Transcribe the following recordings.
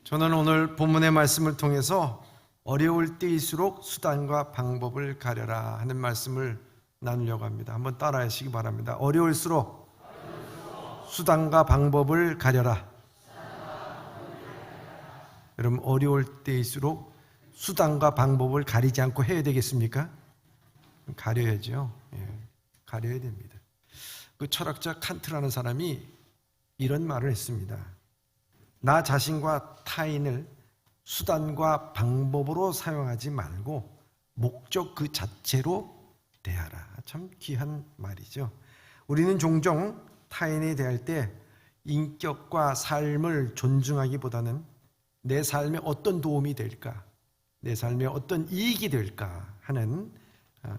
저는 오늘 본문의 말씀을 통해서 어려울 때일수록 수단과 방법을 가려라 하는 말씀을 나누려고 합니다. 한번 따라하시기 바랍니다. 어려울수록 수단과 방법을 가려라. 여러분, 어려울 때일수록 수단과 방법을 가리지 않고 해야 되겠습니까? 가려야죠. 가려야 됩니다. 그 철학자 칸트라는 사람이 이런 말을 했습니다. 나 자신과 타인을 수단과 방법으로 사용하지 말고 목적 그 자체로 대하라. 참 귀한 말이죠. 우리는 종종 타인에 대할 때 인격과 삶을 존중하기보다는 내 삶에 어떤 도움이 될까, 내 삶에 어떤 이익이 될까 하는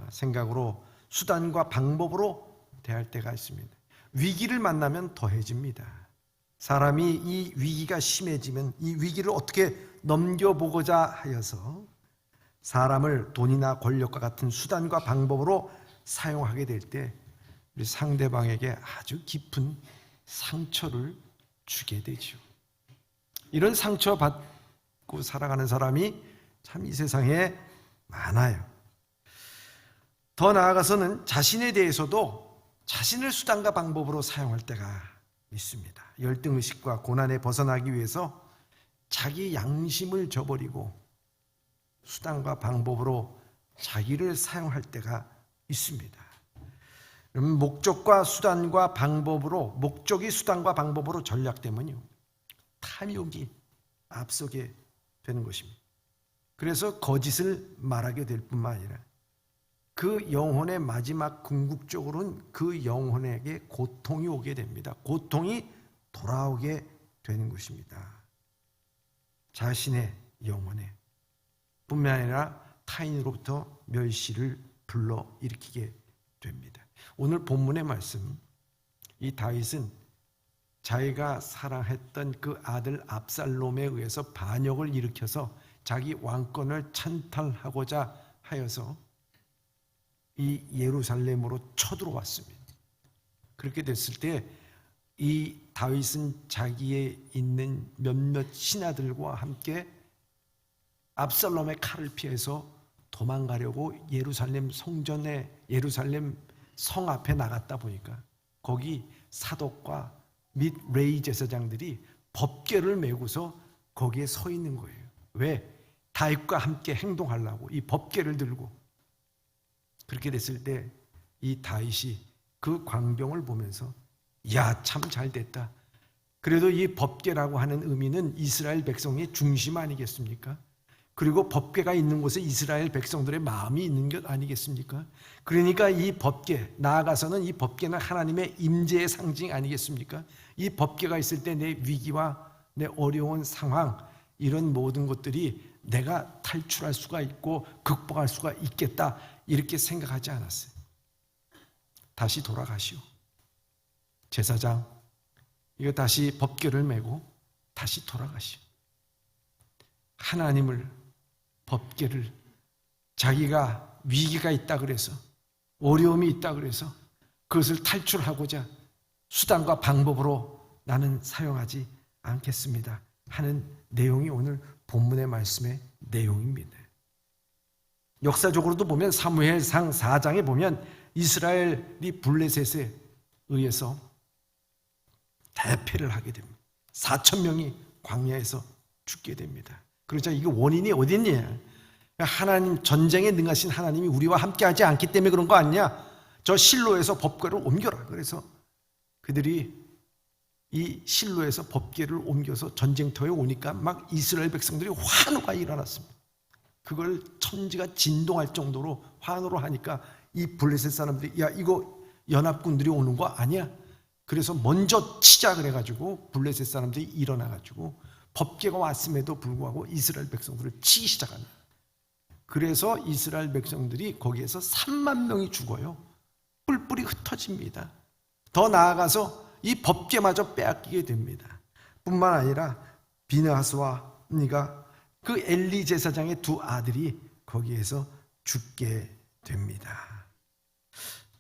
생각으로 수단과 방법으로 대할 때가 있습니다. 위기를 만나면 더해집니다. 사람이 이 위기가 심해지면 이 위기를 어떻게 넘겨보고자 하여서 사람을 돈이나 권력과 같은 수단과 방법으로 사용하게 될 때 우리 상대방에게 아주 깊은 상처를 주게 되죠. 이런 상처받고 살아가는 사람이 참 이 세상에 많아요. 더 나아가서는 자신에 대해서도 자신을 수단과 방법으로 사용할 때가 있습니다. 열등의식과 고난에 벗어나기 위해서 자기 양심을 저버리고 수단과 방법으로 자기를 사용할 때가 있습니다. 목적과 수단과 방법으로, 목적이 수단과 방법으로 전략되면요, 탐욕이 앞서게 되는 것입니다. 그래서 거짓을 말하게 될 뿐만 아니라 그 영혼의 마지막 궁극적으로는 그 영혼에게 고통이 오게 됩니다. 고통이 돌아오게 되는 것입니다. 자신의 영혼에 뿐만 아니라 타인으로부터 멸시를 불러일으키게 됩니다. 오늘 본문의 말씀, 이 다윗은 자기가 사랑했던 그 아들 압살롬에 의해서 반역을 일으켜서 자기 왕권을 찬탈하고자 하여서 이 예루살렘으로 쳐들어왔습니다. 그렇게 됐을 때 이 다윗은 자기의 있는 몇몇 신하들과 함께 압살롬의 칼을 피해서 도망가려고 예루살렘 성전에, 예루살렘 성 앞에 나갔다 보니까 거기 사독과 및 레위 제사장들이 법궤를 메고서 거기에 서 있는 거예요. 왜? 다윗과 함께 행동하려고 이 법궤를 들고. 그렇게 됐을 때 이 다윗이 그 광병을 보면서 야, 참 잘됐다. 그래도 이 법궤라고 하는 의미는 이스라엘 백성의 중심 아니겠습니까? 그리고 법궤가 있는 곳에 이스라엘 백성들의 마음이 있는 것 아니겠습니까? 그러니까 이 법궤, 나아가서는 이 법궤는 하나님의 임재의 상징 아니겠습니까? 이 법궤가 있을 때 내 위기와 내 어려운 상황, 이런 모든 것들이 내가 탈출할 수가 있고 극복할 수가 있겠다, 이렇게 생각하지 않았어요. 다시 돌아가시오. 제사장, 이거 다시 법궤를 메고 다시 돌아가시오. 하나님을, 법궤를, 자기가 위기가 있다 그래서, 어려움이 있다 그래서 그것을 탈출하고자 수단과 방법으로 나는 사용하지 않겠습니다 하는 내용이 오늘 본문의 말씀의 내용입니다. 역사적으로도 보면 사무엘상 4장에 보면 이스라엘이 블레셋에 의해서 대패를 하게 됩니다. 4,000명이 광야에서 죽게 됩니다. 그러자 이게 원인이 어디 있냐? 하나님, 전쟁에 능하신 하나님이 우리와 함께하지 않기 때문에 그런 거 아니냐? 저 실로에서 법궤를 옮겨라. 그래서 그들이 이 실로에서 법궤를 옮겨서 전쟁터에 오니까 막 이스라엘 백성들이 환호가 일어났습니다. 그걸 천지가 진동할 정도로 환호를 하니까 이 블레셋 사람들이 야, 이거 연합군들이 오는 거 아니야? 그래서 먼저 치자 그래가지고 블레셋 사람들이 일어나가지고 법궤가 왔음에도 불구하고 이스라엘 백성들을 치기 시작합니다. 그래서 이스라엘 백성들이 거기에서 3만 명이 죽어요. 뿔뿔이 흩어집니다. 더 나아가서 이 법궤마저 빼앗기게 됩니다. 뿐만 아니라 비느하스와 니가 그 엘리 제사장의 두 아들이 거기에서 죽게 됩니다.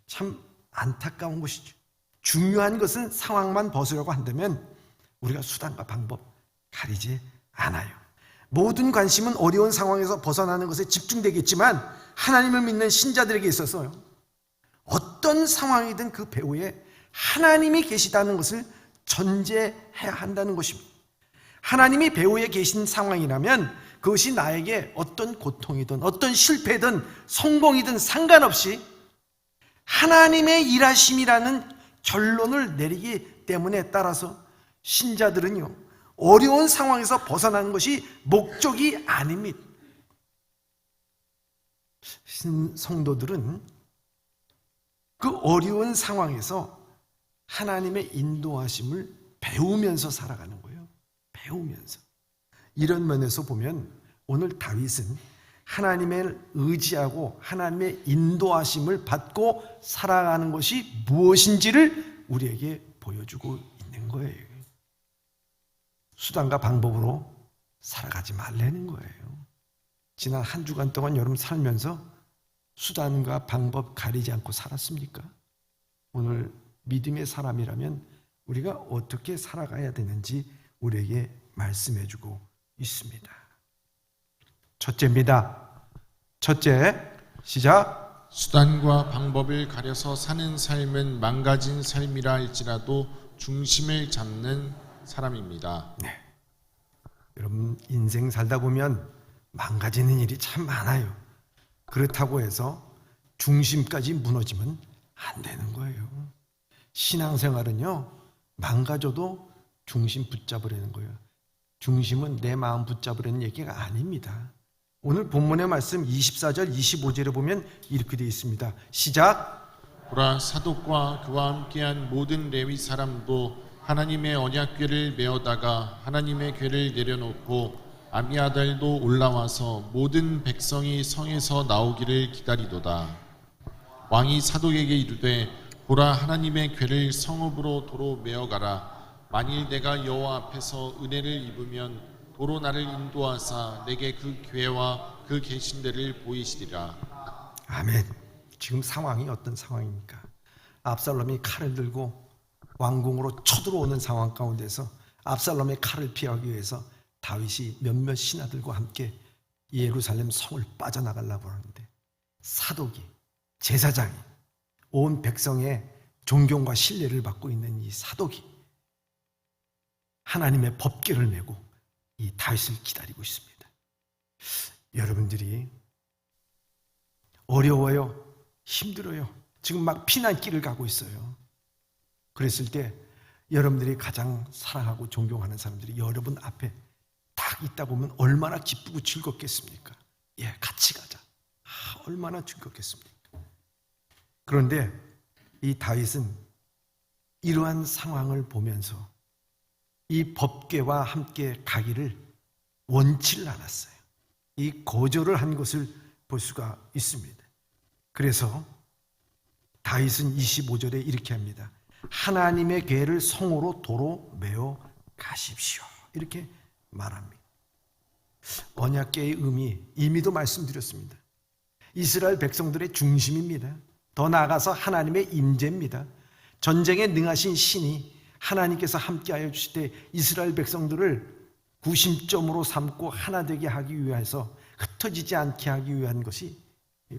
참 안타까운 것이죠. 중요한 것은 상황만 벗으려고 한다면 우리가 수단과 방법 가리지 않아요. 모든 관심은 어려운 상황에서 벗어나는 것에 집중되겠지만 하나님을 믿는 신자들에게 있어서 어떤 상황이든 그 배후에 하나님이 계시다는 것을 전제해야 한다는 것입니다. 하나님이 배후에 계신 상황이라면 그것이 나에게 어떤 고통이든 어떤 실패든 성공이든 상관없이 하나님의 일하심이라는 결론을 내리기 때문에 따라서 신자들은요, 어려운 상황에서 벗어나는 것이 목적이 아닙니다. 성도들은 그 어려운 상황에서 하나님의 인도하심을 배우면서 살아가는 거예요. 배우면서. 이런 면에서 보면 오늘 다윗은 하나님을 의지하고 하나님의 인도하심을 받고 살아가는 것이 무엇인지를 우리에게 보여주고 있는 거예요. 수단과 방법으로 살아가지 말라는 거예요. 지난 한 주간 동안 여러분 살면서 수단과 방법 가리지 않고 살았습니까? 오늘 믿음의 사람이라면 우리가 어떻게 살아가야 되는지 우리에게 말씀해 주고 있습니다. 첫째입니다. 첫째, 시작. 수단과 방법을 가려서 사는 삶은 망가진 삶이라 할지라도 중심을 잡는 사람입니다. 네. 여러분 인생 살다 보면 망가지는 일이 참 많아요. 그렇다고 해서 중심까지 무너지면 안 되는 거예요. 신앙생활은요, 망가져도 중심 붙잡으려는 거예요. 중심은 내 마음 붙잡으려는 얘기가 아닙니다. 오늘 본문의 말씀 24절 25절에 보면 이렇게 되어 있습니다. 시작. 보라, 사독과 그와 함께한 모든 레위 사람도 하나님의 언약궤를 메어다가 하나님의 궤를 내려놓고 아미아달도 올라와서 모든 백성이 성에서 나오기를 기다리도다. 왕이 사독에게 이르되, 보라, 하나님의 궤를 성읍으로 도로 메어가라. 만일 내가 여호와 앞에서 은혜를 입으면 도로 나를 인도하사 내게 그 궤와 그 계신 데를 보이시리라. 아멘. 지금 상황이 어떤 상황입니까? 압살롬이 칼을 들고 왕궁으로 쳐들어오는 상황 가운데서 압살롬의 칼을 피하기 위해서 다윗이 몇몇 신하들과 함께 예루살렘 성을 빠져나가려고 하는데 사독이, 제사장이, 온 백성의 존경과 신뢰를 받고 있는 이 사독이 하나님의 법궤를 메고 이 다윗을 기다리고 있습니다. 여러분들이 어려워요, 힘들어요, 지금 막 피난길을 가고 있어요. 그랬을 때 여러분들이 가장 사랑하고 존경하는 사람들이 여러분 앞에 딱 있다 보면 얼마나 기쁘고 즐겁겠습니까? 예, 같이 가자. 얼마나 즐겁겠습니까? 그런데 이 다윗은 이러한 상황을 보면서 이 법궤와 함께 가기를 원치를 않았어요. 이 거절을 한 것을 볼 수가 있습니다. 그래서 다윗은 25절에 이렇게 합니다. 하나님의 궤를 성으로 도로 메어 가십시오. 이렇게 말합니다. 언약궤의 의미 이미도 말씀드렸습니다. 이스라엘 백성들의 중심입니다. 더 나아가서 하나님의 임재입니다. 전쟁에 능하신 신이 하나님께서 함께하여 주실 때 이스라엘 백성들을 구심점으로 삼고 하나 되게 하기 위해서 흩어지지 않게 하기 위한 것이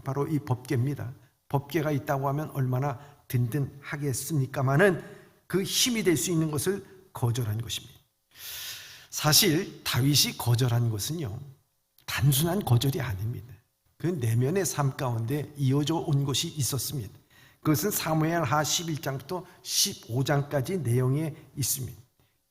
바로 이 법궤입니다. 법궤가 있다고 하면 얼마나 든든하겠습니까마는 그 힘이 될 수 있는 것을 거절한 것입니다. 사실 다윗이 거절한 것은요, 단순한 거절이 아닙니다. 그 내면의 삶 가운데 이어져 온 것이 있었습니다. 그것은 사무엘하 11장부터 15장까지 내용에 있습니다.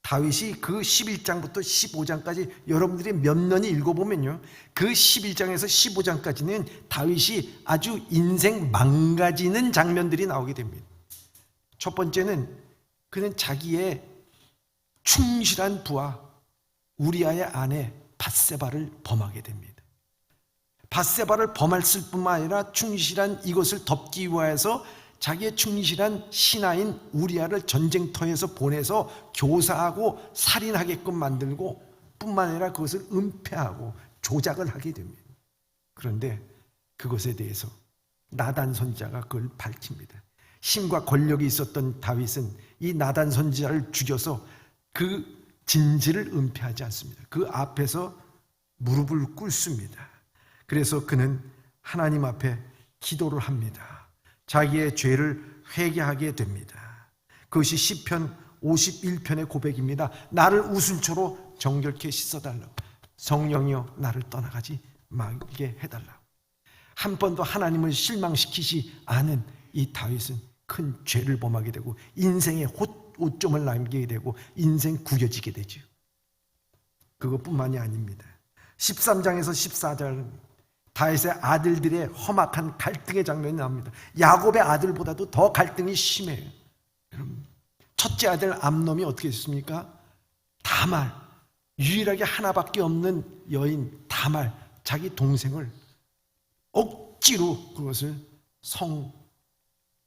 다윗이 그 11장부터 15장까지 여러분들이 몇 년이 읽어보면요, 그 11장에서 15장까지는 다윗이 아주 인생 망가지는 장면들이 나오게 됩니다. 첫 번째는 그는 자기의 충실한 부하 우리아의 아내 밧세바를 범하게 됩니다. 밧세바를 범했을 뿐만 아니라 충실한 이것을 덮기 위해서 자기의 충실한 신하인 우리아를 전쟁터에서 보내서 교사하고 살인하게끔 만들고 뿐만 아니라 그것을 은폐하고 조작을 하게 됩니다. 그런데 그것에 대해서 나단 선지자가 그걸 밝힙니다. 힘과 권력이 있었던 다윗은 이 나단 선지자를 죽여서 그 진지를 은폐하지 않습니다. 그 앞에서 무릎을 꿇습니다. 그래서 그는 하나님 앞에 기도를 합니다. 자기의 죄를 회개하게 됩니다. 그것이 시편 51편의 고백입니다. 나를 우슬초로 정결케 씻어달라고. 성령이여 나를 떠나가지 말게 해달라고. 한 번도 하나님을 실망시키지 않은 이 다윗은 큰 죄를 범하게 되고 인생의 오점을 남기게 되고 인생 구겨지게 되죠. 그것뿐만이 아닙니다. 13장에서 14장 다윗의 아들들의 험악한 갈등의 장면이 나옵니다. 야곱의 아들보다도 더 갈등이 심해요. 첫째 아들 암놈이 어떻게 했습니까? 다말, 유일하게 하나밖에 없는 여인 다말, 자기 동생을 억지로 그것을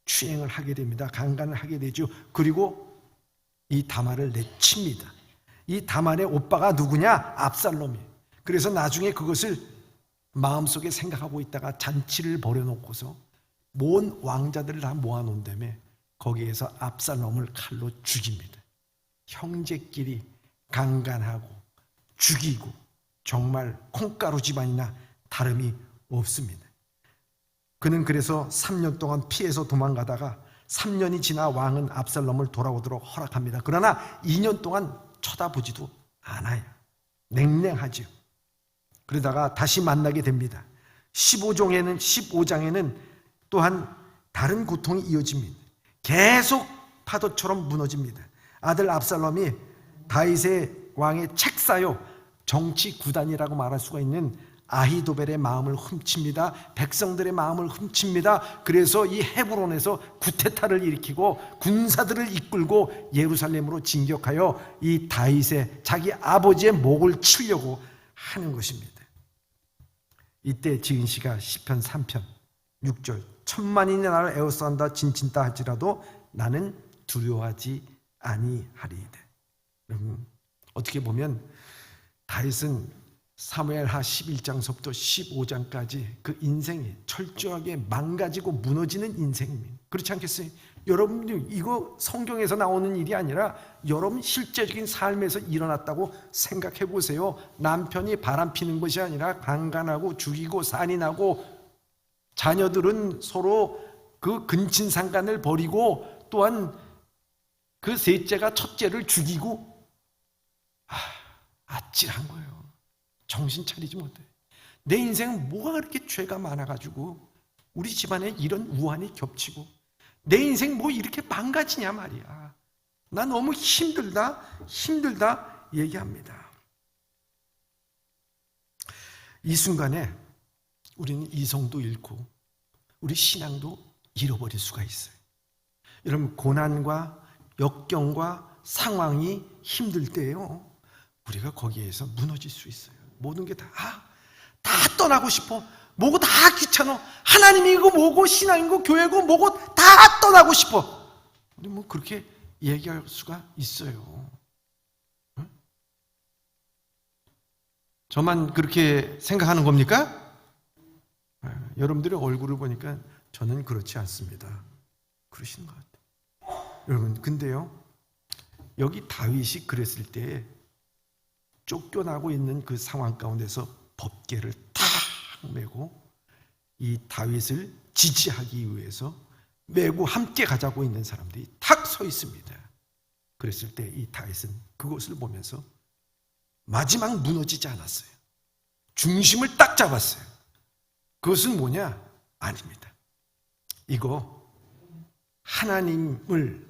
성추행을 하게 됩니다. 강간을 하게 되죠. 그리고 이 다말을 내칩니다. 이 다말의 오빠가 누구냐? 압살롬이. 그래서 나중에 그것을 마음속에 생각하고 있다가 잔치를 벌여놓고서 모은 왕자들을 다 모아놓은 다음에 거기에서 압살롬을 칼로 죽입니다. 형제끼리 강간하고 죽이고 정말 콩가루 집안이나 다름이 없습니다. 그는 그래서 3년 동안 피해서 도망가다가 3년이 지나 왕은 압살롬을 돌아오도록 허락합니다. 그러나 2년 동안 쳐다보지도 않아요. 냉랭하죠. 그러다가 다시 만나게 됩니다. 15장에는 또한 다른 고통이 이어집니다. 계속 파도처럼 무너집니다. 아들 압살롬이 다윗의 왕의 책사요, 정치 구단이라고 말할 수가 있는 아히도벨의 마음을 훔칩니다. 백성들의 마음을 훔칩니다. 그래서 이 헤브론에서 구테타를 일으키고 군사들을 이끌고 예루살렘으로 진격하여 이 다윗의 자기 아버지의 목을 치려고 하는 것입니다. 이때 지은 시가 시편 3편 6절 천만인이 나를 에워싼다 진친다 할지라도 나는 두려워하지 아니하리이다. 여러분, 어떻게 보면 다윗은 사무엘하 11장서부터 15장까지 그 인생이 철저하게 망가지고 무너지는 인생입니다. 그렇지 않겠어요? 여러분들 이거 성경에서 나오는 일이 아니라 여러분 실제적인 삶에서 일어났다고 생각해 보세요. 남편이 바람 피는 것이 아니라 강간하고 죽이고 살인하고 자녀들은 서로 그 근친상간을 벌이고 또한 그 셋째가 첫째를 죽이고 아찔한 거예요. 정신 차리지 못해. 내 인생은 뭐가 그렇게 죄가 많아가지고 우리 집안에 이런 우환이 겹치고 내 인생 뭐 이렇게 망가지냐 말이야. 나 너무 힘들다 얘기합니다. 이 순간에 우리는 이성도 잃고 우리 신앙도 잃어버릴 수가 있어요. 여러분, 고난과 역경과 상황이 힘들 때요, 우리가 거기에서 무너질 수 있어요. 모든 게 다 떠나고 싶어. 뭐고 다 귀찮아. 하나님이고 뭐고 신앙이고 교회고 뭐고 다 떠나고 싶어. 우리 뭐 그렇게 얘기할 수가 있어요. 응? 저만 그렇게 생각하는 겁니까? 여러분들의 얼굴을 보니까 저는 그렇지 않습니다. 그러시는 것 같아요. 여러분, 근데요, 여기 다윗이 그랬을 때 쫓겨나고 있는 그 상황 가운데서 법궤를 탁 메고 이 다윗을 지지하기 위해서 메고 함께 가자고 있는 사람들이 탁 서 있습니다. 그랬을 때 이 다윗은 그것을 보면서 마지막 무너지지 않았어요. 중심을 딱 잡았어요. 그것은 뭐냐? 아닙니다. 이거 하나님을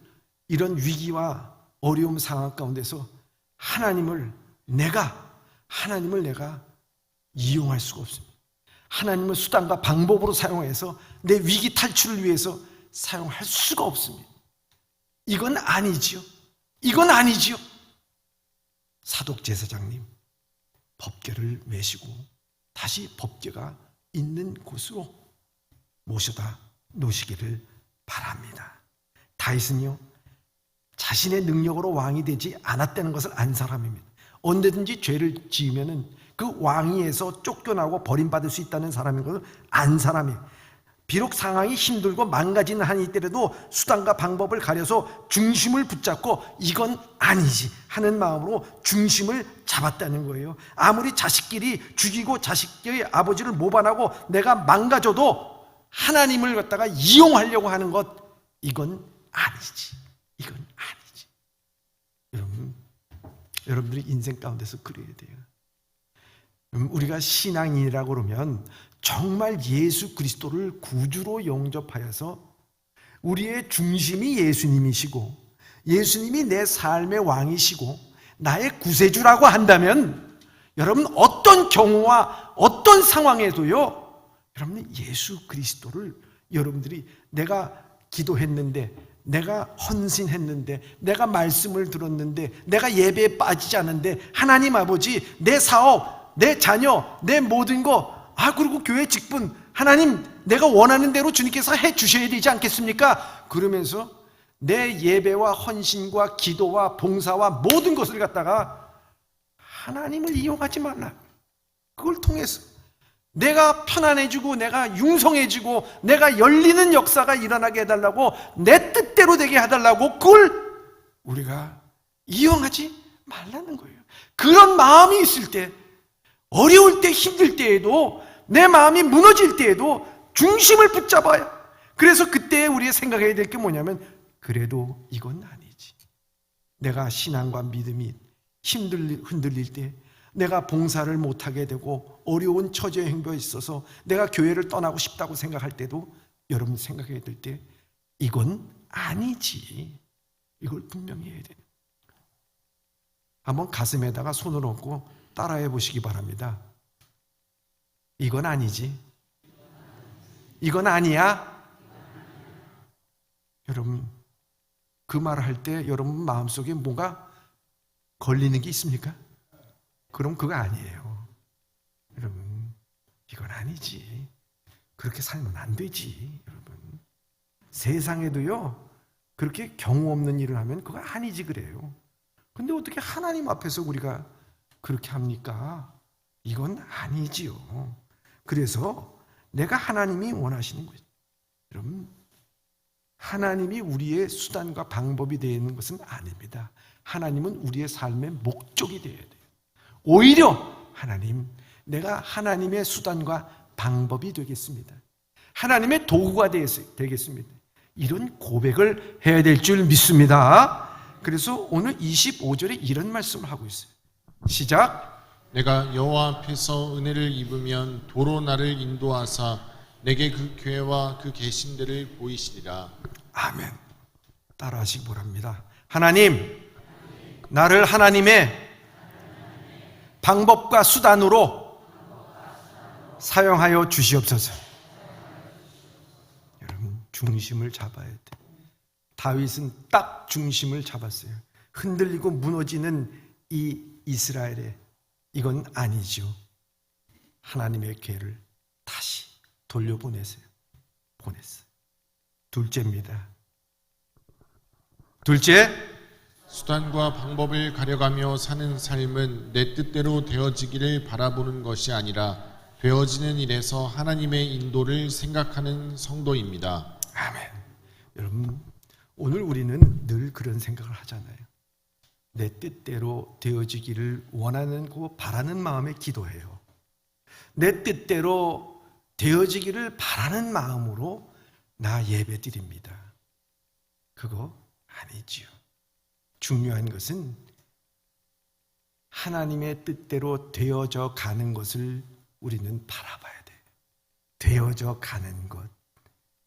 이런 위기와 어려움 상황 가운데서 하나님을 내가 이용할 수가 없습니다. 하나님을 수단과 방법으로 사용해서 내 위기 탈출을 위해서 사용할 수가 없습니다. 이건 아니지요. 사독 제사장님, 법궤를 메시고 다시 법궤가 있는 곳으로 모셔다 놓으시기를 바랍니다. 다윗은요, 자신의 능력으로 왕이 되지 않았다는 것을 안 사람입니다. 언제든지 죄를 지으면은 그 왕위에서 쫓겨나고 버림받을 수 있다는 사람인 것을 안 사람이에요. 비록 상황이 힘들고 망가지는 한이 있더라도 수단과 방법을 가려서 중심을 붙잡고 이건 아니지 하는 마음으로 중심을 잡았다는 거예요. 아무리 자식끼리 죽이고 자식끼리 아버지를 모반하고 내가 망가져도 하나님을 갖다가 이용하려고 하는 것, 이건 아니지. 이건 아니지. 여러분들이 인생 가운데서 그래야 돼요. 우리가 신앙인이라고 그러면 정말 예수 그리스도를 구주로 영접하여서 우리의 중심이 예수님이시고 예수님이 내 삶의 왕이시고 나의 구세주라고 한다면 여러분 어떤 경우와 어떤 상황에도요, 여러분 예수 그리스도를 여러분들이 내가 기도했는데, 내가 헌신했는데, 내가 말씀을 들었는데, 내가 예배에 빠지지 않는데 하나님 아버지 내 사업, 내 자녀, 내 모든 거, 그리고 교회 직분, 하나님 내가 원하는 대로 주님께서 해 주셔야 되지 않겠습니까? 그러면서 내 예배와 헌신과 기도와 봉사와 모든 것을 갖다가 하나님을 이용하지 말라. 그걸 통해서 내가 편안해지고 내가 융성해지고 내가 열리는 역사가 일어나게 해달라고, 내 뜻대로 되게 해달라고, 그걸 우리가 이용하지 말라는 거예요. 그런 마음이 있을 때, 어려울 때, 힘들 때에도, 내 마음이 무너질 때에도 중심을 붙잡아요. 그래서 그때 우리가 생각해야 될 게 뭐냐면, 그래도 이건 아니지. 내가 신앙과 믿음이 흔들릴 때, 내가 봉사를 못하게 되고 어려운 처지의 행보에 있어서 내가 교회를 떠나고 싶다고 생각할 때도 여러분 생각해야 될 때, 이건 아니지. 이걸 분명히 해야 돼요. 한번 가슴에다가 손을 얹고 따라해 보시기 바랍니다. 이건 아니지. 이건 아니야. 여러분, 그 말을 할 때 여러분 마음속에 뭐가 걸리는 게 있습니까? 그럼 그거 아니에요. 여러분, 이건 아니지. 그렇게 살면 안 되지. 여러분, 세상에도요 그렇게 경우 없는 일을 하면 그거 아니지 그래요. 근데 어떻게 하나님 앞에서 우리가 그렇게 합니까? 이건 아니지요. 그래서 내가 하나님이 원하시는 거죠. 여러분, 하나님이 우리의 수단과 방법이 되어 있는 것은 아닙니다. 하나님은 우리의 삶의 목적이 되어야 돼요. 오히려 하나님, 내가 하나님의 수단과 방법이 되겠습니다. 하나님의 도구가 되겠습니다. 이런 고백을 해야 될 줄 믿습니다. 그래서 오늘 25절에 이런 말씀을 하고 있어요. 시작. 내가 여호와 앞에서 은혜를 입으면 도로 나를 인도하사 내게 그 교회와 그 계신 데를 보이시리라. 아멘. 따라하시기 바랍니다. 하나님, 나를 하나님의 방법과 수단으로 사용하여 주시옵소서. 여러분, 중심을 잡아야 돼. 다윗은 딱 중심을 잡았어요. 흔들리고 무너지는 이 이스라엘에 이건 아니죠. 하나님의 교회를 다시 돌려보내세요. 보냈어요. 둘째입니다. 둘째, 수단과 방법을 가려가며 사는 삶은 내 뜻대로 되어지기를 바라보는 것이 아니라 되어지는 일에서 하나님의 인도를 생각하는 성도입니다. 아멘. 여러분, 오늘 우리는 늘 그런 생각을 하잖아요. 내 뜻대로 되어지기를 원하는 그 바라는 마음에 기도해요. 내 뜻대로 되어지기를 바라는 마음으로 나 예배 드립니다. 그거 아니지요. 중요한 것은 하나님의 뜻대로 되어져 가는 것을 우리는 바라봐야 돼요. 되어져 가는 것.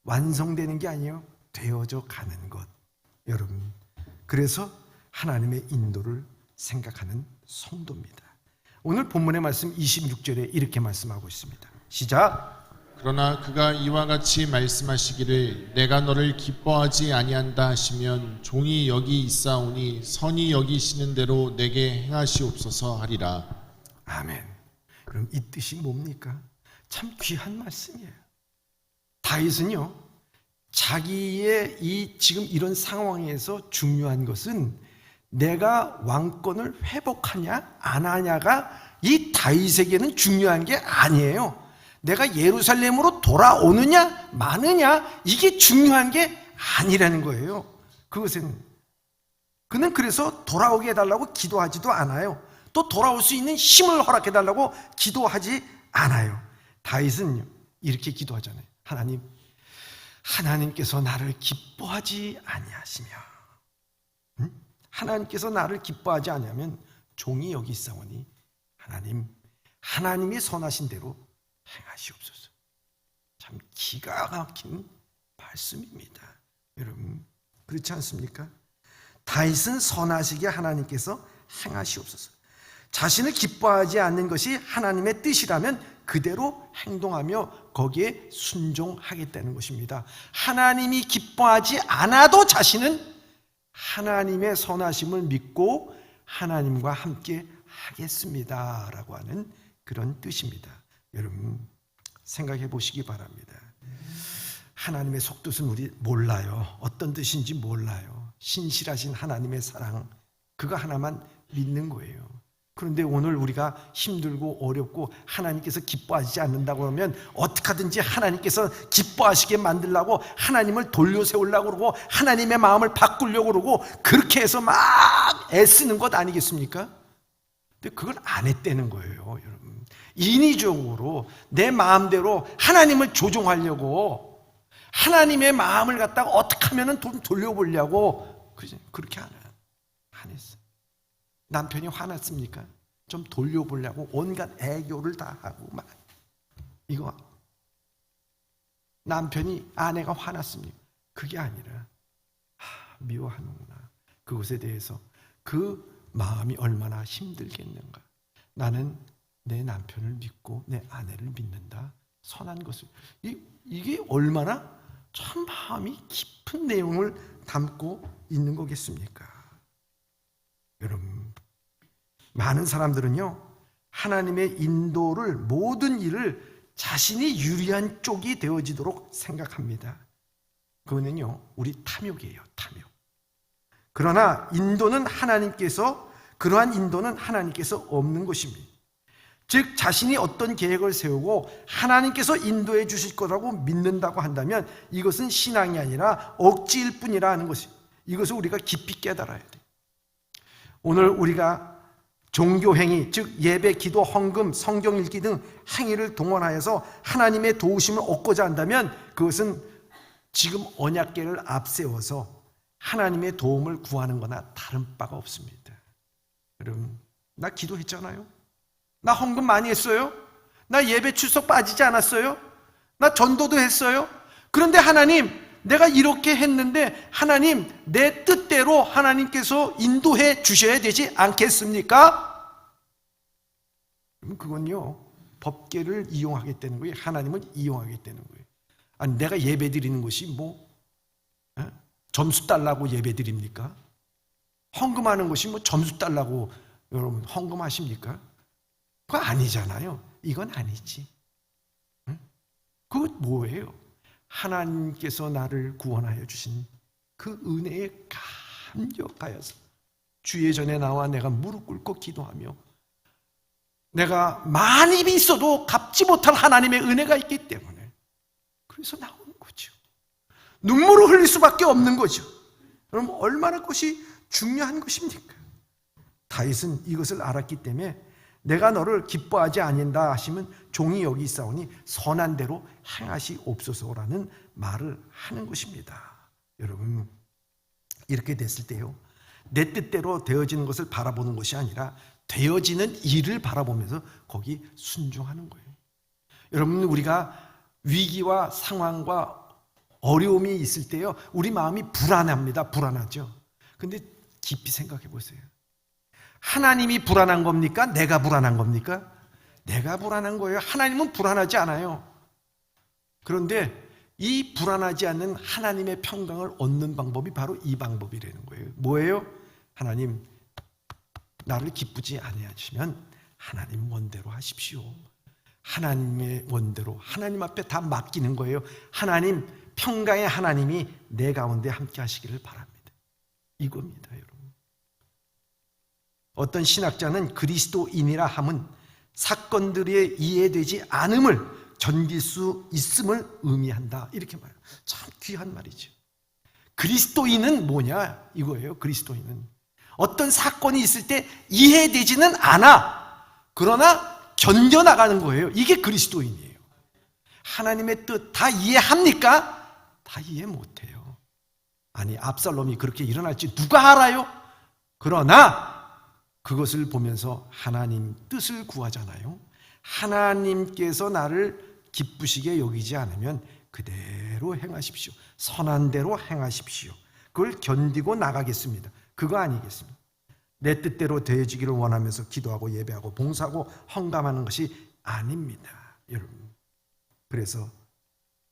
완성되는 게 아니에요. 되어져 가는 것. 여러분, 그래서 하나님의 인도를 생각하는 성도입니다. 오늘 본문의 말씀 26절에 이렇게 말씀하고 있습니다. 시작. 그러나 그가 이와 같이 말씀하시기를 내가 너를 기뻐하지 아니한다 하시면 종이 여기 있사오니 선이 여기시는 대로 내게 행하시옵소서 하리라. 아멘. 그럼 이 뜻이 뭡니까? 참 귀한 말씀이에요. 다윗은요, 자기의 이 지금 이런 상황에서 중요한 것은 내가 왕권을 회복하냐 안 하냐가 이 다윗에게는 중요한 게 아니에요. 내가 예루살렘으로 돌아오느냐 마느냐 이게 중요한 게 아니라는 거예요. 그는 그래서 돌아오게 해달라고 기도하지도 않아요. 또 돌아올 수 있는 힘을 허락해달라고 기도하지 않아요. 다윗은 이렇게 기도하잖아요. 하나님께서 나를 기뻐하지 아니하시며, 하나님께서 나를 기뻐하지 아니하면 종이 여기 있사오니 하나님이 선하신 대로 행하시옵소서. 참 기가 막힌 말씀입니다. 여러분, 그렇지 않습니까? 다윗은 선하시게 하나님께서 행하시옵소서. 자신을 기뻐하지 않는 것이 하나님의 뜻이라면 그대로 행동하며 거기에 순종하겠다는 것입니다. 하나님이 기뻐하지 않아도 자신은 하나님의 선하심을 믿고 하나님과 함께 하겠습니다라고 하는 그런 뜻입니다. 여러분, 생각해 보시기 바랍니다. 하나님의 속뜻은 우리 몰라요. 어떤 뜻인지 몰라요. 신실하신 하나님의 사랑, 그거 하나만 믿는 거예요. 그런데 오늘 우리가 힘들고 어렵고 하나님께서 기뻐하지 않는다고 하면 어떻게 하든지 하나님께서 기뻐하시게 만들려고 하나님을 돌려세우려고 그러고 하나님의 마음을 바꾸려고 그러고 그렇게 해서 막 애쓰는 것 아니겠습니까? 근데 그걸 안 했다는 거예요, 여러분. 인위적으로 내 마음대로 하나님을 조종하려고 하나님의 마음을 갖다가 어떻게 하면 좀 돌려보려고 그렇게 안 했어요. 남편이 화났습니까? 좀 돌려보려고 온갖 애교를 다 하고 막 이거 남편이 아내가 화났습니까? 그게 아니라 미워하는구나. 그것에 대해서 그 마음이 얼마나 힘들겠는가. 나는 내 남편을 믿고 내 아내를 믿는다. 선한 것을. 이게 얼마나 참 마음이 깊은 내용을 담고 있는 거겠습니까? 여러분, 많은 사람들은요, 하나님의 인도를 모든 일을 자신이 유리한 쪽이 되어지도록 생각합니다. 그거는요, 우리 탐욕이에요, 탐욕. 그러나 그러한 인도는 하나님께서 없는 것입니다. 즉 자신이 어떤 계획을 세우고 하나님께서 인도해 주실 거라고 믿는다고 한다면 이것은 신앙이 아니라 억지일 뿐이라 하는 것이, 이것을 우리가 깊이 깨달아야 돼요. 오늘 우리가 종교행위, 즉 예배, 기도, 헌금, 성경 읽기 등 행위를 동원하여서 하나님의 도우심을 얻고자 한다면 그것은 지금 언약궤를 앞세워서 하나님의 도움을 구하는 거나 다른 바가 없습니다. 여러분, 나 기도했잖아요. 나 헌금 많이 했어요. 나 예배 출석 빠지지 않았어요. 나 전도도 했어요. 그런데 하나님, 내가 이렇게 했는데 하나님, 내 뜻대로 하나님께서 인도해 주셔야 되지 않겠습니까? 그건요, 법궤를 이용하겠다는 거예요. 하나님을 이용하겠다는 거예요. 아니, 내가 예배 드리는 것이 점수 달라고 예배 드립니까? 헌금하는 것이 점수 달라고 여러분 헌금하십니까? 그거 아니잖아요. 이건 아니지. 그거 뭐예요? 하나님께서 나를 구원하여 주신 그 은혜에 감격하여서 주의 전에 나와 내가 무릎 꿇고 기도하며 내가 많이 있어도 갚지 못할 하나님의 은혜가 있기 때문에 그래서 나오는 거죠. 눈물을 흘릴 수밖에 없는 거죠. 여러분, 얼마나 그것이 중요한 것입니까? 다윗은 이것을 알았기 때문에 내가 너를 기뻐하지 아니한다 하시면 종이 여기 있사오니 선한 대로 행하시옵소서라는 말을 하는 것입니다. 여러분, 이렇게 됐을 때요, 내 뜻대로 되어지는 것을 바라보는 것이 아니라 되어지는 일을 바라보면서 거기 순종하는 거예요. 여러분, 우리가 위기와 상황과 어려움이 있을 때요, 우리 마음이 불안합니다. 불안하죠. 근데 깊이 생각해 보세요. 하나님이 불안한 겁니까? 내가 불안한 겁니까? 내가 불안한 거예요. 하나님은 불안하지 않아요. 그런데 이 불안하지 않는 하나님의 평강을 얻는 방법이 바로 이 방법이라는 거예요. 뭐예요? 하나님, 나를 기쁘지 아니하시면 하나님 원대로 하십시오. 하나님의 원대로 하나님 앞에 다 맡기는 거예요. 하나님, 평강의 하나님이 내 가운데 함께 하시기를 바랍니다. 이겁니다, 여러분. 어떤 신학자는 그리스도인이라 함은 사건들이 이해되지 않음을 견딜 수 있음을 의미한다. 이렇게 말해요. 참 귀한 말이죠. 그리스도인은 뭐냐 이거예요. 그리스도인은 어떤 사건이 있을 때 이해되지는 않아. 그러나 견뎌나가는 거예요. 이게 그리스도인이에요. 하나님의 뜻 다 이해합니까? 다 이해 못해요. 아니, 압살롬이 그렇게 일어날지 누가 알아요? 그러나 그것을 보면서 하나님 뜻을 구하잖아요. 하나님께서 나를 기쁘시게 여기지 않으면 그대로 행하십시오. 선한 대로 행하십시오. 그걸 견디고 나가겠습니다. 그거 아니겠습니까? 내 뜻대로 되어지기를 원하면서 기도하고 예배하고 봉사하고 헌감하는 것이 아닙니다, 여러분. 그래서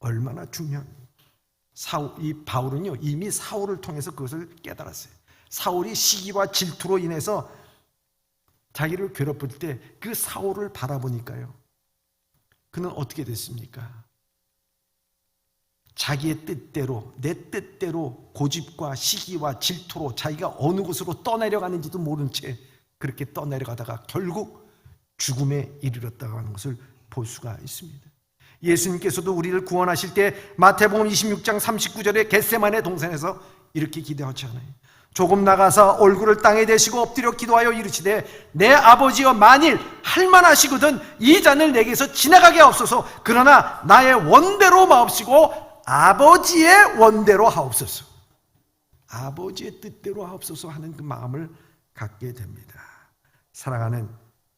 얼마나 중요한 이 바울은요 이미 사울을 통해서 그것을 깨달았어요. 사울이 시기와 질투로 인해서 자기를 괴롭힐 때 그 사울을 바라보니까요, 그는 어떻게 됐습니까? 자기의 뜻대로, 내 뜻대로 고집과 시기와 질투로 자기가 어느 곳으로 떠내려가는지도 모른 채 그렇게 떠내려가다가 결국 죽음에 이르렀다고 하는 것을 볼 수가 있습니다. 예수님께서도 우리를 구원하실 때 마태복음 26장 39절에 겟세마네 동산에서 이렇게 기도하잖아요. 조금 나가서 얼굴을 땅에 대시고 엎드려 기도하여 이르시되 내 아버지여 만일 할만하시거든 이 잔을 내게서 지나가게 하옵소서. 그러나 나의 원대로 마옵시고 아버지의 원대로 하옵소서. 아버지의 뜻대로 하옵소서 하는 그 마음을 갖게 됩니다. 사랑하는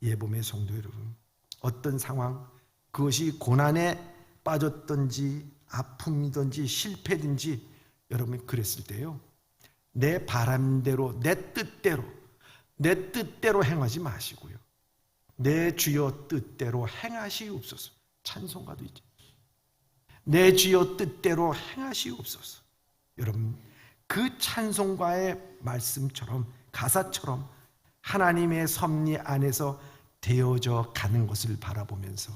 예봄의 성도 여러분, 어떤 상황, 그것이 고난에 빠졌든지 아픔이든지 실패든지 여러분이 그랬을 때요, 내 바람대로 내 뜻대로 행하지 마시고요, 내 주여 뜻대로 행하시옵소서. 찬송가도 있죠. 내 주여 뜻대로 행하시옵소서. 여러분, 그 찬송가의 말씀처럼, 가사처럼 하나님의 섭리 안에서 되어져 가는 것을 바라보면서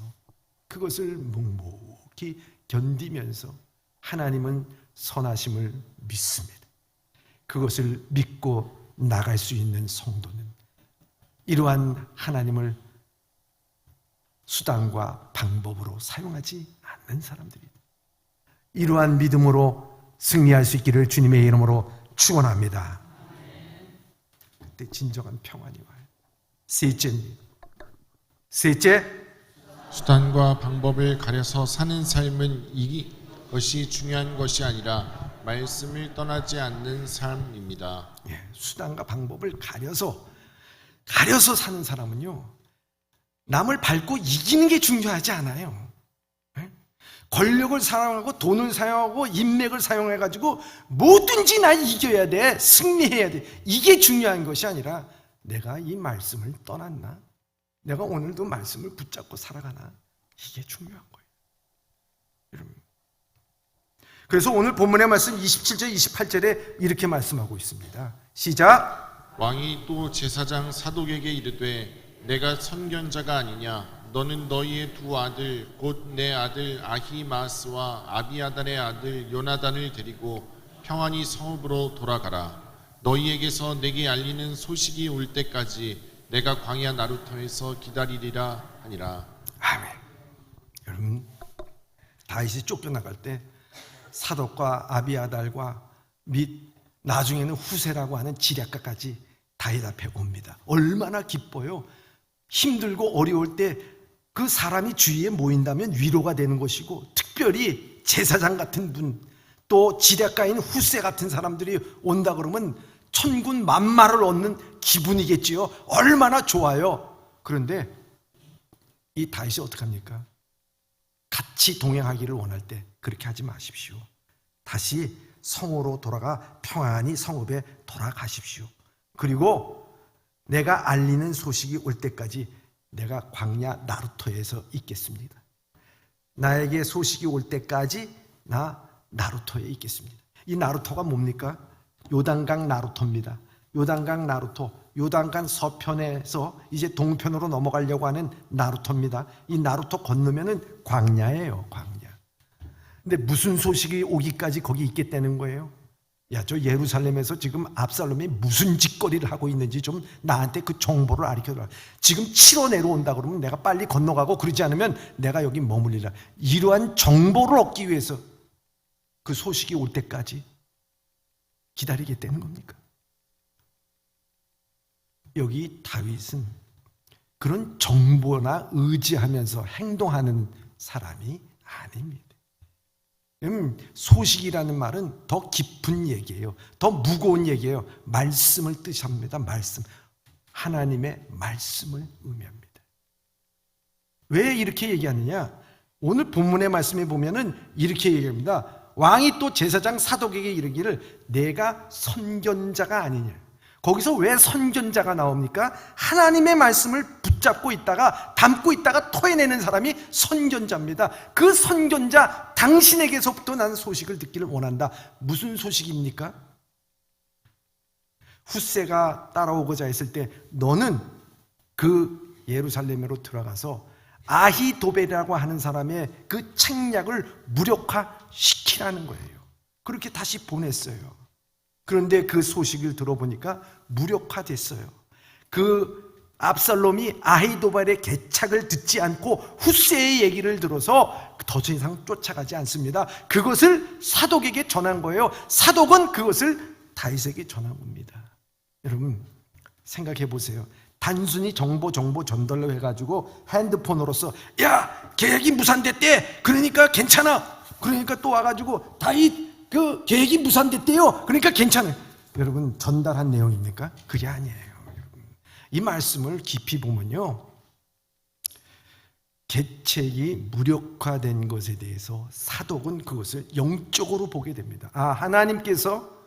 그것을 묵묵히 견디면서 하나님은 선하심을 믿습니다. 그것을 믿고 나갈 수 있는 성도는 이러한 하나님을 수단과 방법으로 사용하지 않는 사람들이다. 이러한 믿음으로 승리할 수 있기를 주님의 이름으로 축원합니다. 그때 진정한 평안이 와요. 셋째, 수단과 방법을 가려서 사는 삶은 이것이 중요한 것이 아니라 말씀을 떠나지 않는 삶입니다. 수단과 방법을 가려서 사는 사람은요, 남을 밟고 이기는 게 중요하지 않아요. 권력을 사용하고 돈을 사용하고 인맥을 사용해가지고 뭐든지 나 이겨야 돼, 승리해야 돼, 이게 중요한 것이 아니라 내가 이 말씀을 떠났나, 내가 오늘도 말씀을 붙잡고 살아가나, 이게 중요한 거예요, 여러분. 그래서 오늘 본문의 말씀 27절 28절에 이렇게 말씀하고 있습니다. 시작. 왕이 또 제사장 사독에게 이르되 내가 선견자가 아니냐? 너는 너희의 두 아들 곧 내 아들 아히마스와 아비아달의 아들 요나단을 데리고 평안히 성읍으로 돌아가라. 너희에게서 내게 알리는 소식이 올 때까지 내가 광야 나루터에서 기다리리라 하니라. 아멘. 여러분, 다윗이 쫓겨나갈 때 사독과 아비아달과 및 나중에는 후세라고 하는 지략가까지 다윗 앞에 옵니다. 얼마나 기뻐요. 힘들고 어려울 때 그 사람이 주위에 모인다면 위로가 되는 것이고, 특별히 제사장 같은 분, 또 지략가인 후세 같은 사람들이 온다 그러면 천군 만마를 얻는 기분이겠지요. 얼마나 좋아요. 그런데 이 다윗이 어떡합니까? 같이 동행하기를 원할 때 그렇게 하지 마십시오. 다시 성으로 돌아가 평안히 성읍에 돌아가십시오. 그리고 내가 알리는 소식이 올 때까지 내가 광야 나루터에서 있겠습니다. 나에게 소식이 올 때까지 나 나루터에 있겠습니다. 이 나루터가 뭡니까? 요단강 나루터입니다. 요단강 나루터, 요단강 서편에서 이제 동편으로 넘어가려고 하는 나루터입니다. 이 나루터 건너면은 광야예요, 광야. 근데 무슨 소식이 오기까지 거기 있겠다는 거예요? 야, 저 예루살렘에서 지금 압살롬이 무슨 짓거리를 하고 있는지 좀 나한테 그 정보를 알려줘라. 지금 치러 내려온다 그러면 내가 빨리 건너가고, 그러지 않으면 내가 여기 머물리라. 이러한 정보를 얻기 위해서 그 소식이 올 때까지 기다리겠다는 겁니까? 여기 다윗은 그런 정보나 의지하면서 행동하는 사람이 아닙니다. 소식이라는 말은 더 깊은 얘기예요. 더 무거운 얘기예요. 말씀을 뜻합니다. 말씀. 하나님의 말씀을 의미합니다. 왜 이렇게 얘기하느냐? 오늘 본문의 말씀에 보면은 이렇게 얘기합니다. 왕이 또 제사장 사독에게 이르기를 내가 선견자가 아니냐. 거기서 왜 선견자가 나옵니까? 하나님의 말씀을 붙잡고 있다가 담고 있다가 토해내는 사람이 선견자입니다. 그 선견자 당신에게서부터 나는 소식을 듣기를 원한다. 무슨 소식입니까? 훗새가 따라오고자 했을 때 너는 그 예루살렘으로 들어가서 아히도벨이라고 하는 사람의 그 책략을 무력화시키라는 거예요. 그렇게 다시 보냈어요. 그런데 그 소식을 들어보니까 무력화됐어요. 그 압살롬이 아히도벨의 계책을 듣지 않고 훗새의 얘기를 들어서 더 이상 쫓아가지 않습니다. 그것을 사독에게 전한 거예요. 사독은 그것을 다윗에게 전한 겁니다. 여러분 생각해 보세요. 단순히 정보 전달로 해가지고 핸드폰으로서 야 계획이 무산됐대, 그러니까 괜찮아, 그러니까 또 와가지고 다윗 그 계획이 무산됐대요, 그러니까 괜찮아요. 여러분 전달한 내용입니까? 그게 아니에요. 여러분. 이 말씀을 깊이 보면요, 계책이 무력화된 것에 대해서 사독은 그것을 영적으로 보게 됩니다. 아, 하나님께서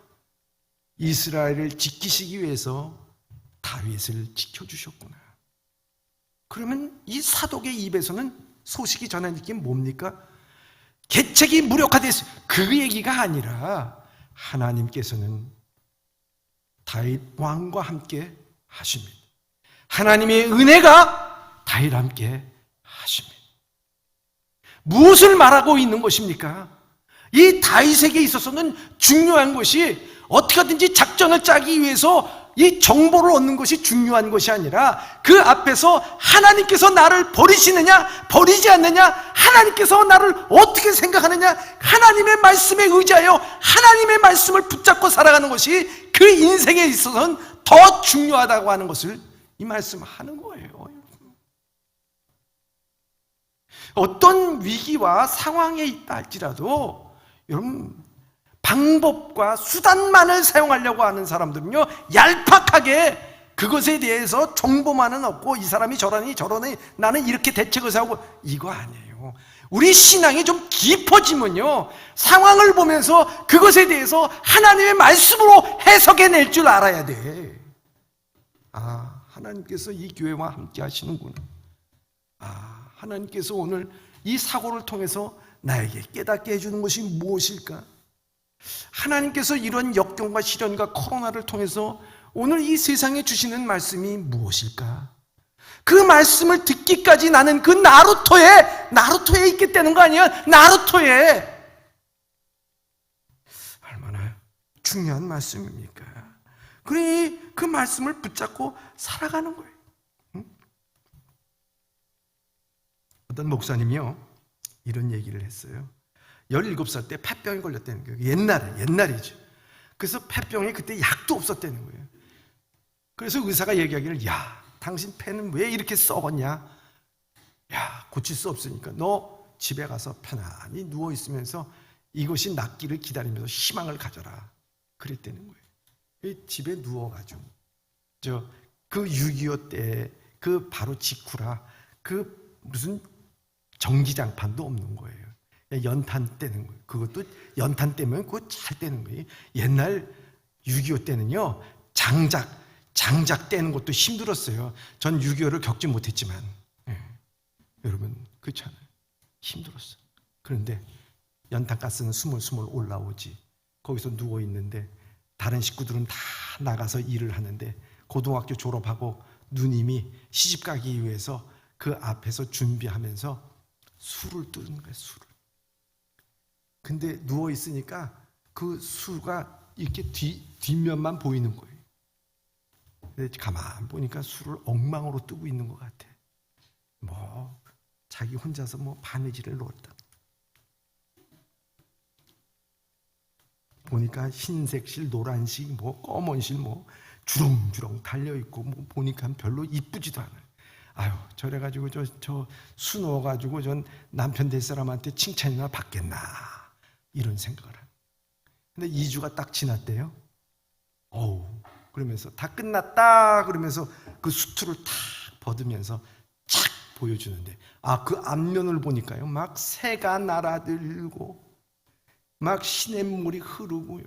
이스라엘을 지키시기 위해서 다윗을 지켜주셨구나. 그러면 이 사독의 입에서는 소식이 전해진 게 뭡니까? 계책이 무력화됐어요. 그 얘기가 아니라 하나님께서는 다윗 왕과 함께 하십니다. 하나님의 은혜가 다윗과 함께 하십니다. 무엇을 말하고 있는 것입니까? 이 다윗에게 있어서는 중요한 것이 어떻게든지 작전을 짜기 위해서 이 정보를 얻는 것이 중요한 것이 아니라 그 앞에서 하나님께서 나를 버리시느냐 버리지 않느냐, 하나님께서 나를 어떻게 생각하느냐, 하나님의 말씀에 의지하여 하나님의 말씀을 붙잡고 살아가는 것이 그 인생에 있어서는 더 중요하다고 하는 것을 이 말씀을 하는 거예요. 어떤 위기와 상황에 있다 할지라도 여러분 방법과 수단만을 사용하려고 하는 사람들은요, 얄팍하게 그것에 대해서 정보만은 얻고 이 사람이 저러니 나는 이렇게 대책을 하고, 이거 아니에요. 우리 신앙이 좀 깊어지면요, 상황을 보면서 그것에 대해서 하나님의 말씀으로 해석해낼 줄 알아야 돼. 아, 하나님께서 이 교회와 함께 하시는구나. 아, 하나님께서 오늘 이 사고를 통해서 나에게 깨닫게 해주는 것이 무엇일까? 하나님께서 이런 역경과 시련과 코로나를 통해서 오늘 이 세상에 주시는 말씀이 무엇일까? 그 말씀을 듣기까지 나는 그 나루토에 있겠다는 거 아니야? 나루토에. 얼마나 중요한 말씀입니까? 그러니 그 말씀을 붙잡고 살아가는 거예요. 응? 어떤 목사님이요, 이런 얘기를 했어요. 17살 때 폐병이 걸렸다는 거예요. 옛날이죠. 그래서 폐병이 그때 약도 없었다는 거예요. 그래서 의사가 얘기하기를, 야, 당신 폐는 왜 이렇게 썩었냐? 야, 고칠 수 없으니까 너 집에 가서 편안히 누워있으면서 이것이 낫기를 기다리면서 희망을 가져라. 그랬다는 거예요. 집에 누워가지고 그 6.25 때 그 바로 직후라 그 무슨 전기장판도 없는 거예요. 연탄 떼는 거예요. 그것도 연탄 떼면 그거 잘 떼는 거예요. 옛날 6.25 때는요, 장작 떼는 것도 힘들었어요. 전 6.25를 겪지 못했지만, 여러분 그렇잖아요. 힘들었어요. 그런데 연탄가스는 스물스물 올라오지. 거기서 누워 있는데 다른 식구들은 다 나가서 일을 하는데 고등학교 졸업하고 누님이 시집 가기 위해서 그 앞에서 준비하면서 술을 뜨는 거예요. 술을. 근데 누워 있으니까 그 수가 이렇게 뒷면만 보이는 거예요. 근데 가만 보니까 술을 엉망으로 뜨고 있는 것 같아. 뭐 자기 혼자서 뭐 바느질을 놓았다. 보니까 흰색 실, 노란 실, 뭐 검은 실, 뭐 주렁주렁 달려 있고, 뭐 보니까 별로 이쁘지도 않아요. 아유, 저래가지고 저 수놓아가지고 전 남편 될 사람한테 칭찬이나 받겠나 이런 생각을 해요. 근데 2주가 딱 지났대요. 어우, 그러면서 다 끝났다 그러면서 그 수트를 탁 벗으면서 착 보여주는데, 그 앞면을 보니까요, 막 새가 날아들고 막 시냇물이 흐르고요,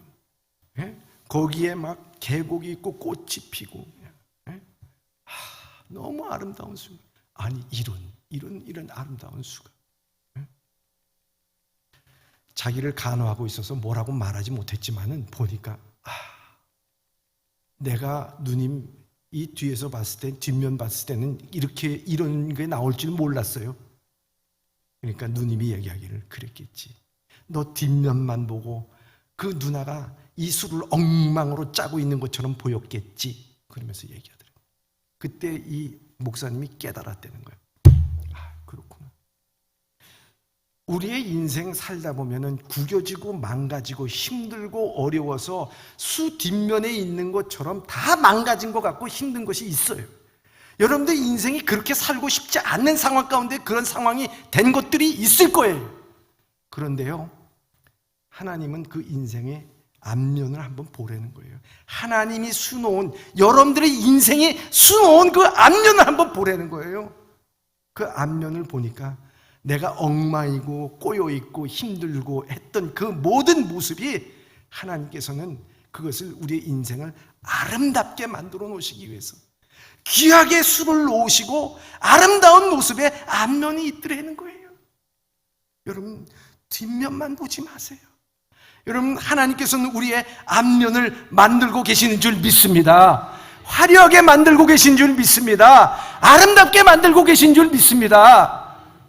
예? 거기에 막 계곡이 있고 꽃이 피고, 예? 너무 아름다운 순간. 아니 이런 아름다운 순간. 예? 자기를 간호하고 있어서 뭐라고 말하지 못했지만은 보니까 내가 누님 이 뒤에서 봤을 때, 뒷면 봤을 때는 이런 게 나올 줄 몰랐어요. 그러니까 누님이 얘기하기를 그랬겠지. 너 뒷면만 보고 그 누나가 이 술을 엉망으로 짜고 있는 것처럼 보였겠지. 그러면서 얘기하더라고요. 그때 이 목사님이 깨달았다는 거예요. 그렇구나. 우리의 인생 살다 보면은 구겨지고 망가지고 힘들고 어려워서 수 뒷면에 있는 것처럼 다 망가진 것 같고 힘든 것이 있어요. 여러분들 인생이 그렇게 살고 싶지 않는 상황 가운데 그런 상황이 된 것들이 있을 거예요. 그런데요, 하나님은 그 인생의 앞면을 한번 보라는 거예요. 하나님이 수놓은, 여러분들의 인생이 수놓은 그 앞면을 한번 보라는 거예요. 그 앞면을 보니까 내가 엉망이고 꼬여있고 힘들고 했던 그 모든 모습이 하나님께서는 그것을 우리의 인생을 아름답게 만들어 놓으시기 위해서 귀하게 술을 놓으시고 아름다운 모습의 앞면이 있더라는 거예요. 여러분, 뒷면만 보지 마세요. 여러분, 하나님께서는 우리의 앞면을 만들고 계시는 줄 믿습니다. 화려하게 만들고 계신 줄 믿습니다. 아름답게 만들고 계신 줄 믿습니다.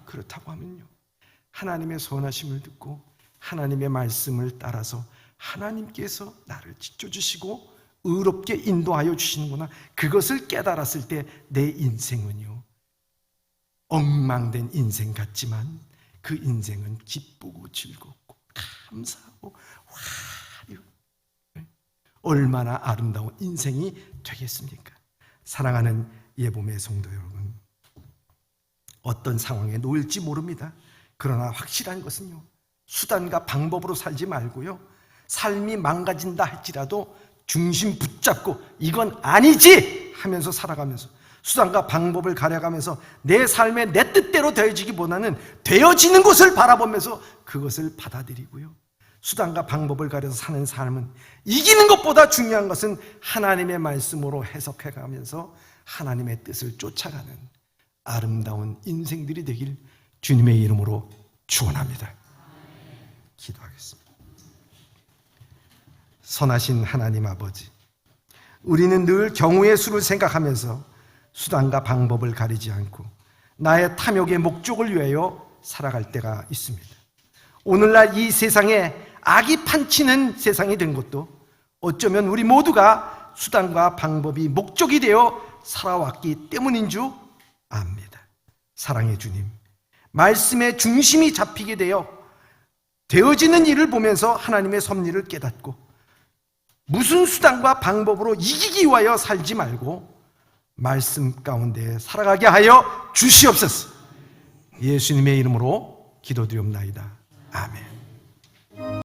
그렇다고 하면요, 하나님의 선하심을 듣고 하나님의 말씀을 따라서 하나님께서 나를 지켜주시고 의롭게 인도하여 주시는구나, 그것을 깨달았을 때 내 인생은요, 엉망된 인생 같지만 그 인생은 기쁘고 즐겁고 감사하고 화려해. 얼마나 아름다운 인생이 되겠습니까? 사랑하는 예봄의 성도 여러분, 어떤 상황에 놓일지 모릅니다. 그러나 확실한 것은요, 수단과 방법으로 살지 말고요, 삶이 망가진다 할지라도 중심 붙잡고 이건 아니지 하면서 살아가면서 수단과 방법을 가려가면서 내 삶에 내 뜻대로 되어지기보다는 되어지는 것을 바라보면서 그것을 받아들이고요, 수단과 방법을 가려서 사는 삶은 이기는 것보다 중요한 것은 하나님의 말씀으로 해석해가면서 하나님의 뜻을 쫓아가는 아름다운 인생들이 되길 주님의 이름으로 축원합니다. 기도하겠습니다. 선하신 하나님 아버지, 우리는 늘 경우의 수를 생각하면서 수단과 방법을 가리지 않고 나의 탐욕의 목적을 위하여 살아갈 때가 있습니다. 오늘날 이 세상에 악이 판치는 세상이 된 것도 어쩌면 우리 모두가 수단과 방법이 목적이 되어 살아왔기 때문인 줄 압니다. 사랑의 주님, 말씀의 중심이 잡히게 되어지는 일을 보면서 하나님의 섭리를 깨닫고 무슨 수단과 방법으로 이기기 위하여 살지 말고 말씀 가운데 살아가게 하여 주시옵소서. 예수님의 이름으로 기도드리옵나이다. 아멘.